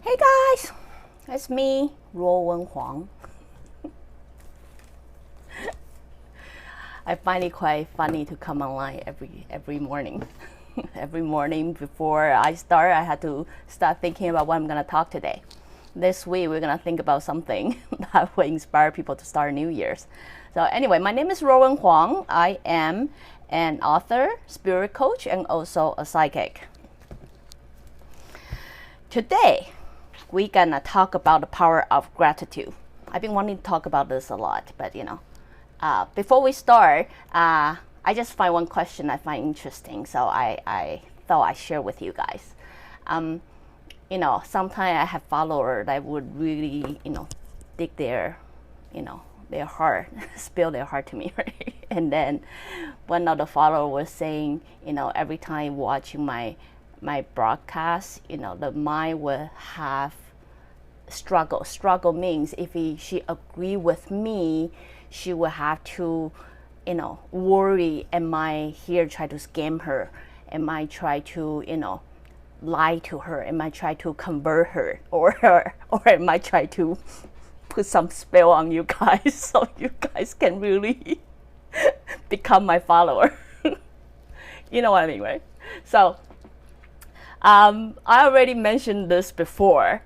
Hey guys, it's me, Ruowen Huang. I find it quite funny to come online every morning. Every morning before I start, I had to start thinking about what I'm gonna talk today. This week we're gonna think about something that will inspire people to start New Year's. So anyway, my name is Ruowen Huang. I am an author, spirit coach, and also a psychic. Today, we're gonna talk about the power of gratitude. I've been wanting to talk about this a lot, but before we start, I just find one question I find interesting, so I thought I'd share with you guys. Sometimes I have followers that would really, dig their heart, spill their heart to me, right? And then one of the followers was saying, every time watching my broadcast, the mind will have struggle. Struggle means if she agree with me, she will have to, worry. Am I here try to scam her? Am I try to, lie to her? Am I try to convert her? Or am I try to put some spell on you guys so you guys can really become my follower? You know what I mean, right? So I already mentioned this before.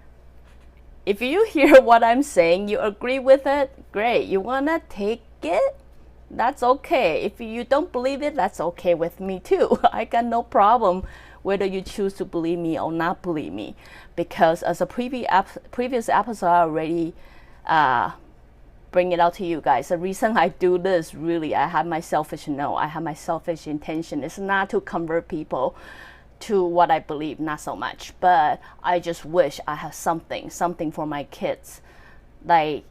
If you hear what I'm saying, you agree with it, great. You wanna take it, that's okay. If you don't believe it, that's okay with me too. I got no problem whether you choose to believe me or not believe me, because as a previous episode, I already bring it out to you guys. The reason I do this, really, I have my selfish intention. It's not to convert people to what I believe, not so much, but I just wish I have something for my kids, like,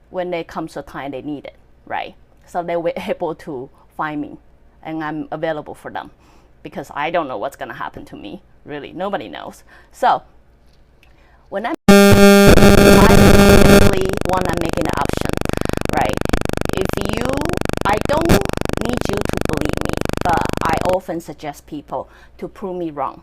when they come to a time they need it, right? So they were able to find me and I'm available for them, because I don't know what's gonna happen to me, really, nobody knows. So when I simply wanna make an option, right? I don't need you to believe me, but I often suggest people to prove me wrong.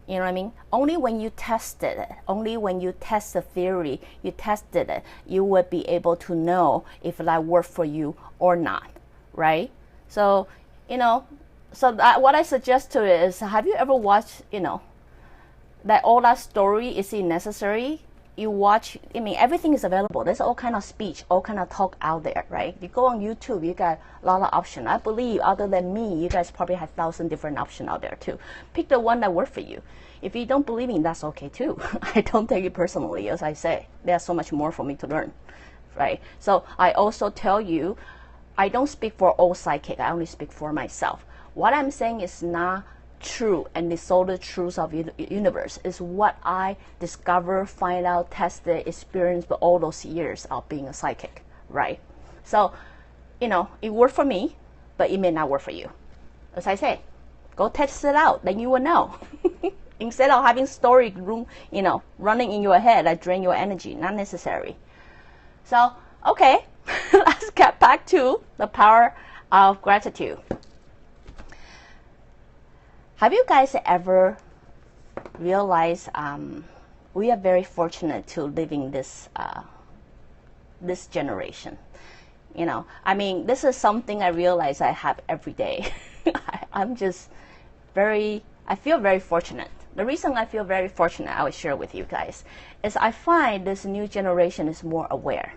You know what I mean? Only when you tested it, only when you test the theory, you tested it, you would be able to know if that worked for you or not, right? So, what I suggest to it is, have you ever watched, that all that story is it necessary? You watch, everything is available. There's all kind of speech, all kind of talk out there, right? You go on YouTube, you got a lot of options. I believe other than me, you guys probably have 1,000 different options out there too. Pick the one that works for you. If you don't believe me, that's okay too. I don't take it personally, as I say. There's so much more for me to learn, right? So I also tell you, I don't speak for all psychic. I only speak for myself. What I'm saying is not true, and the solid truth of the universe is what I discover, find out, tested, experienced for all those years of being a psychic, right? So, it worked for me, but it may not work for you. As I say, go test it out, then you will know. Instead of having story room, running in your head that drain your energy, not necessary. So, okay, let's get back to the power of gratitude. Have you guys ever realized we are very fortunate to live in this generation? This is something I realize I have every day. I feel very fortunate. The reason I feel very fortunate, I will share with you guys, is I find this new generation is more aware.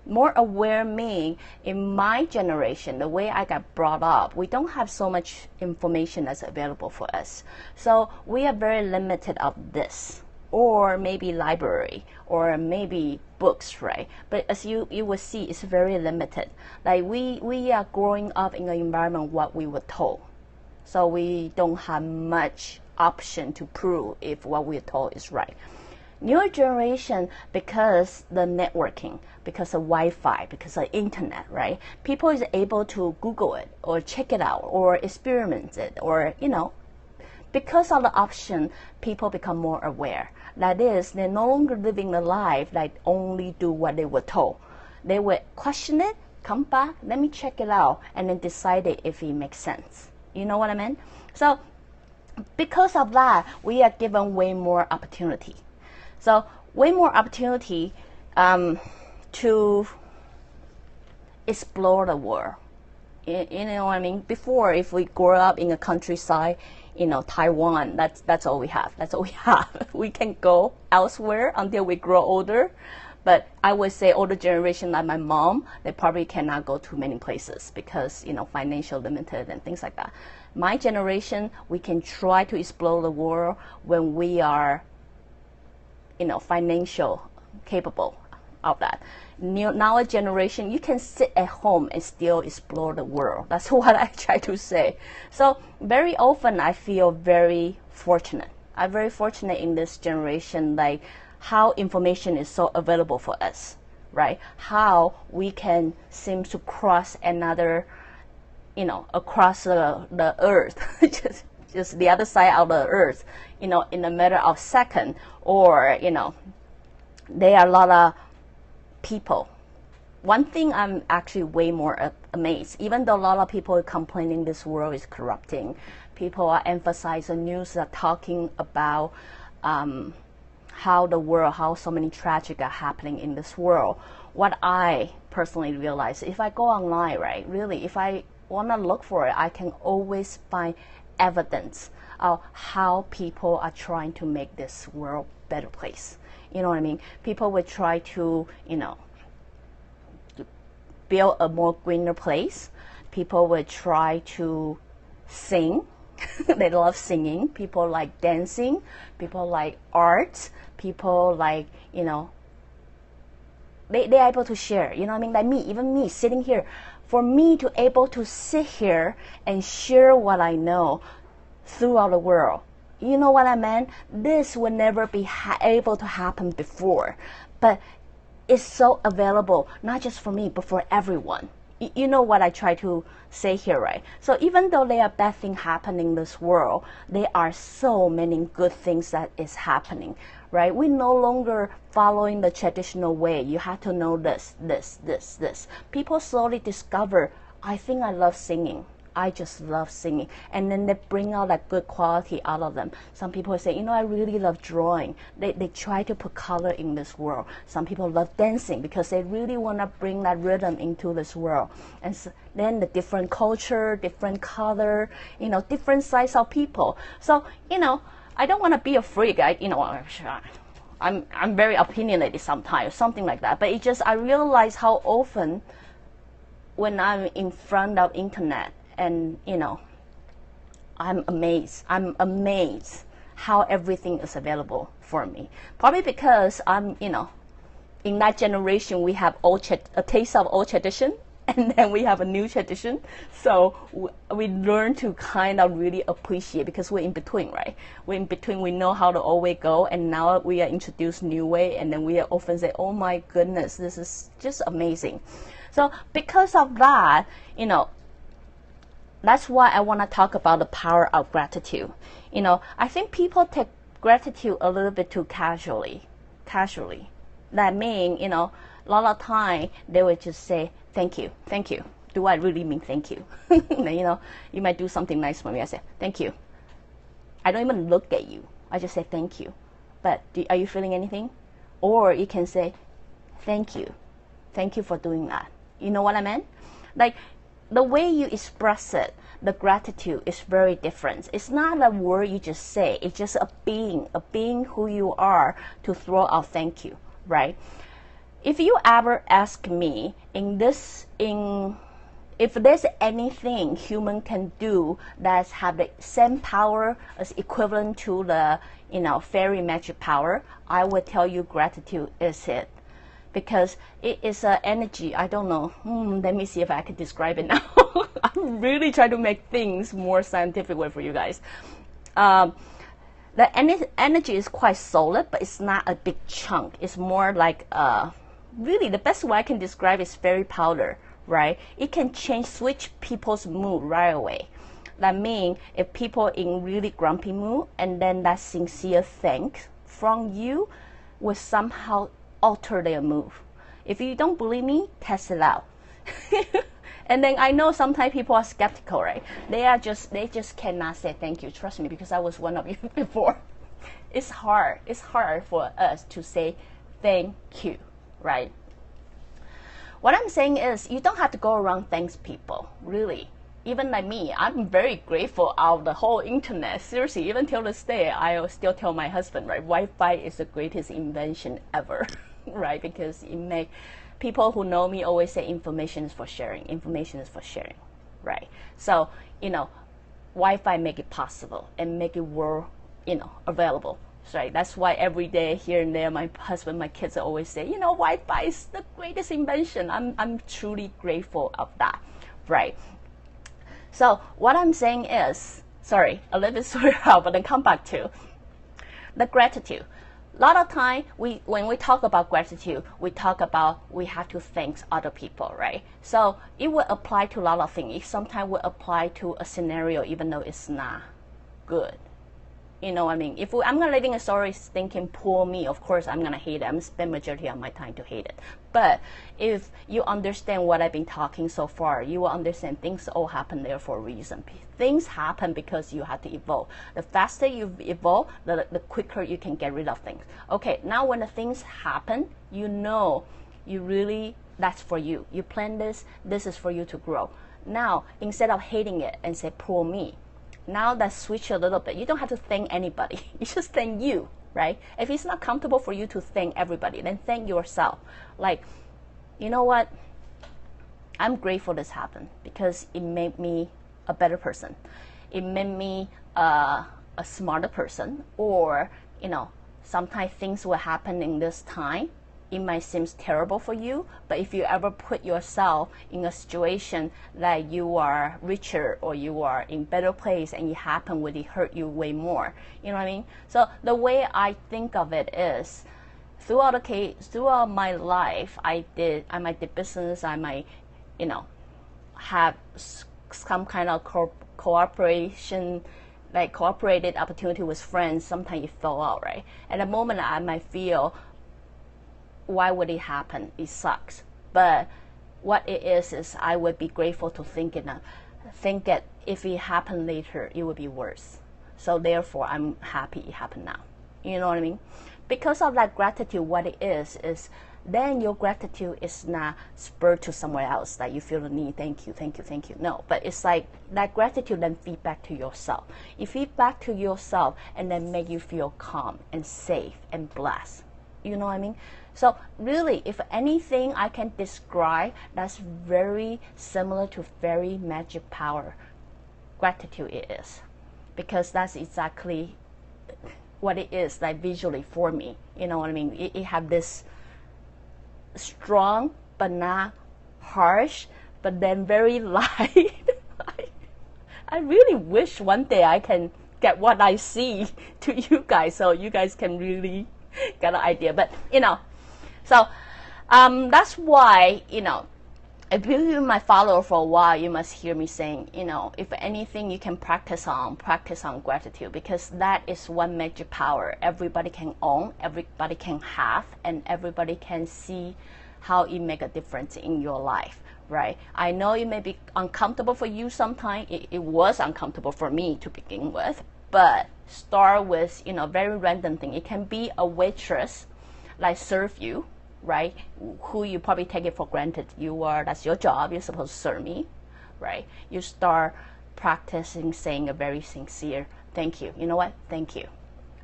More aware meaning, in my generation, the way I got brought up, we don't have so much information that's available for us. So we are very limited of this, or maybe library, or maybe books, right? But as you will see, it's very limited. Like we are growing up in an environment what we were told. So we don't have much option to prove if what we're told is right. Newer generation, because the networking, because of Wi-Fi, because of internet, right? People is able to Google it or check it out or experiment it, or because of the option, people become more aware. That is, they're no longer living the life like only do what they were told. They would question it, come back, let me check it out, and then decide if it makes sense. You know what I mean? So because of that, we are given way more opportunity. So way more opportunity to explore the world. You know what I mean? Before, if we grew up in a countryside, Taiwan, that's all we have. That's all we have. We can go elsewhere until we grow older. But I would say older generation like my mom, they probably cannot go to many places because, financial limited and things like that. My generation, we can try to explore the world when we are, financial capable of that. Now a generation, you can sit at home and still explore the world. That's what I try to say. So very often I feel very fortunate. I'm very fortunate in this generation, like how information is so available for us, right? How we can seem to cross another, across the earth, just the other side of the earth, in a matter of seconds, or, there are a lot of people. One thing I'm actually way more amazed, even though a lot of people are complaining this world is corrupting, people are emphasizing, news are talking about how so many tragedies are happening in this world. What I personally realize, if I go online, right, really, if I want to look for it, I can always find evidence of how people are trying to make this world a better place. You know what I mean? People would try to, build a more greener place. People would try to sing. They love singing. People like dancing. People like art. People like, they're able to share. You know what I mean? Like me, even me sitting here. For me to able to sit here and share what I know throughout the world. You know what I meant? This would never be able to happen before. But it's so available, not just for me, but for everyone. You know what I try to say here, right? So even though there are bad things happening in this world, there are so many good things that is happening, right? We're no longer following the traditional way. You have to know this. People slowly discover, I think I love singing. I just love singing. And then they bring out that good quality out of them. Some people say, I really love drawing. They try to put color in this world. Some people love dancing because they really want to bring that rhythm into this world. And so then the different culture, different color, different size of people. So, I don't want to be a freak. I'm very opinionated sometimes, something like that. But I realize how often when I'm in front of internet, and I'm amazed how everything is available for me. Probably because I'm in that generation we have a taste of old tradition, and then we have a new tradition. So we learn to kind of really appreciate, because we're in between, right? We're in between. We know how the old way go, and now we are introduced new way, and then we often say, oh my goodness, this is just amazing. So because of that, that's why I want to talk about the power of gratitude. I think people take gratitude a little bit too casually. That means, a lot of time they would just say, thank you. Do I really mean thank you? You might do something nice for me. I say, thank you. I don't even look at you. I just say, thank you. But are you feeling anything? Or you can say, thank you. Thank you for doing that. You know what I meant? Like, the way you express it, the gratitude is very different. It's not a word you just say. It's just a being who you are to throw out thank you, right? If you ever ask me if there's anything human can do that have the same power as equivalent to the fairy magic power, I would tell you gratitude is it. Because it is an energy. I don't know. Let me see if I can describe it now. I'm really trying to make things more scientific way for you guys. The energy is quite solid, but it's not a big chunk. It's more like, really the best way I can describe is fairy powder, right? It can switch people's mood right away. That means if people in really grumpy mood, and then that sincere thanks from you will somehow alter their mood. If you don't believe me, test it out. And then I know sometimes people are skeptical, right? They just cannot say thank you. Trust me, because I was one of you before. it's hard. It's hard for us to say thank you, right? What I'm saying is you don't have to go around thanks people, really. Even like me, I'm very grateful of the whole internet. Seriously, even till this day, I still tell my husband, right, Wi-Fi is the greatest invention ever, right? Because it make people who know me always say information is for sharing. Information is for sharing, right? So, Wi-Fi make it possible and make it world, available. Right? That's why every day here and there, my husband, my kids always say, Wi-Fi is the greatest invention. I'm truly grateful of that, right? So what I'm saying is, sorry, a little bit sorry out, but then come back to the gratitude. A lot of time, when we talk about gratitude, we talk about we have to thank other people, right? So it will apply to a lot of things. It sometimes will apply to a scenario, even though it's not good. You know what I mean? If I'm going to living a story thinking, poor me, of course I'm going to hate it. I'm going to spend majority of my time to hate it. But if you understand what I've been talking so far, you will understand things all happen there for a reason. Things happen because you have to evolve. The faster you evolve, the quicker you can get rid of things. Okay, now when the things happen, that's for you. You plan this is for you to grow. Now, instead of hating it and say, poor me, now that switch a little bit. You don't have to thank anybody. You just thank you, right? If it's not comfortable for you to thank everybody, then thank yourself. Like, you know what? I'm grateful this happened because it made me a better person. It made me a smarter person. Or, sometimes things will happen in this time. It might seem terrible for you, but if you ever put yourself in a situation that you are richer or you are in better place and it happen, would it hurt you way more? You know what I mean? So the way I think of it is, throughout my life, I might do business, I might, have some kind of cooperation, like cooperated opportunity with friends. Sometimes it fell out, right? At the moment, I might feel, why would it happen? It sucks. But what it is I would be grateful to think that if it happened later, it would be worse. So therefore, I'm happy it happened now. You know what I mean? Because of that gratitude, what it is then your gratitude is not spurred to somewhere else that you feel the need, thank you. No, but it's like that gratitude then feed back to yourself. You feed back to yourself and then make you feel calm and safe and blessed. You know what I mean? So really, if anything I can describe that's very similar to fairy magic power, gratitude it is. Because that's exactly what it is, like visually for me. You know what I mean? It have this strong but not harsh, but then very light. I really wish one day I can get what I see to you guys so you guys can really get an idea. But so that's why, if you've been my follower for a while, you must hear me saying, if anything you can practice on gratitude, because that is one magic power everybody can own, everybody can have, and everybody can see how it make a difference in your life, right? I know it may be uncomfortable for you sometimes. It was uncomfortable for me to begin with, but start with, very random thing. It can be a waitress like serve you, right? Who you probably take it for granted. That's your job. You're supposed to serve me, right? You start practicing saying a very sincere thank you. You know what? Thank you.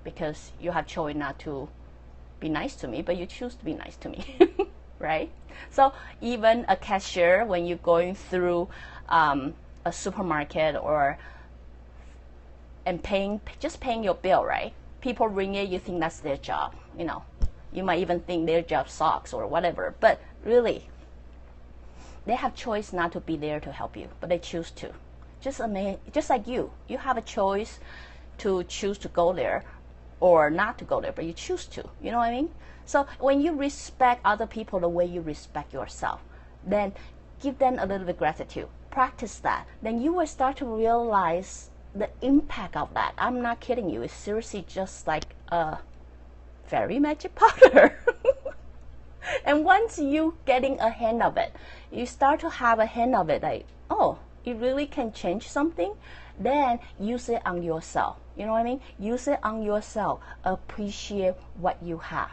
Because you have chosen not to be nice to me, but you choose to be nice to me, right? So even a cashier, when you're going through a supermarket and paying your bill, right? People ring it, you think that's their job, You might even think their job sucks or whatever, but really, they have choice not to be there to help you, but they choose to. Just like you have a choice to choose to go there or not to go there, but you choose to. You know what I mean? So when you respect other people the way you respect yourself, then give them a little bit of gratitude. Practice that. Then you will start to realize the impact of that. I'm not kidding you. It's seriously just like a fairy magic powder. And once you getting a hand of it, you start to have a hand of it, like, oh, it really can change something, then use it on yourself. You know what I mean? Use it on yourself. Appreciate what you have.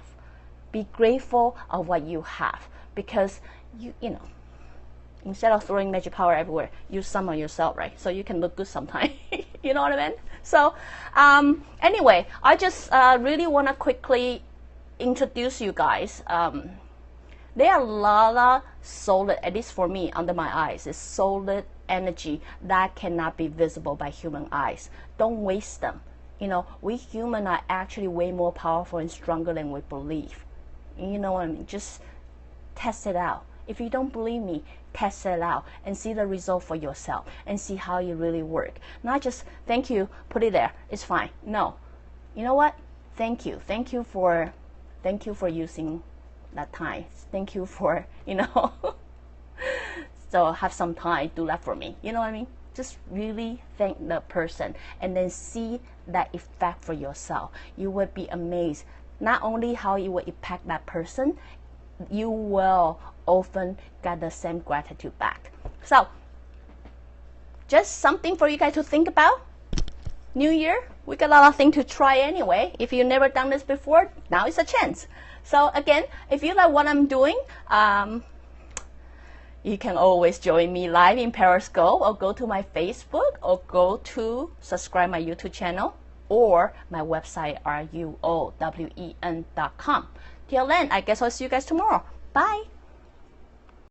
Be grateful of what you have, because you know, instead of throwing magic power everywhere, use some on yourself, right? So you can look good sometime. You know what I mean? So anyway, I just really want to quickly introduce you guys. There are a lot of solid, at least for me, under my eyes, is solid energy that cannot be visible by human eyes. Don't waste them. You know, we humans are actually way more powerful and stronger than we believe. You know what I mean? Just test it out. If you don't believe me, test it out and see the result for yourself and see how it really works. Not just, thank you, put it there, it's fine. No. You know what? Thank you. Thank you for using that time. Thank you for, you know, so have some time, do that for me. You know what I mean? Just really thank the person and then see that effect for yourself. You would be amazed not only how it will impact that person, you will often get the same gratitude back. So just something for you guys to think about. New year, we got a lot of things to try anyway. If you've never done this before, now is a chance. So again, if you like what I'm doing, you can always join me live in Periscope, or go to my Facebook, or go to subscribe my YouTube channel, or my website, ruowen.com. Till then, I guess I'll see you guys tomorrow. Bye.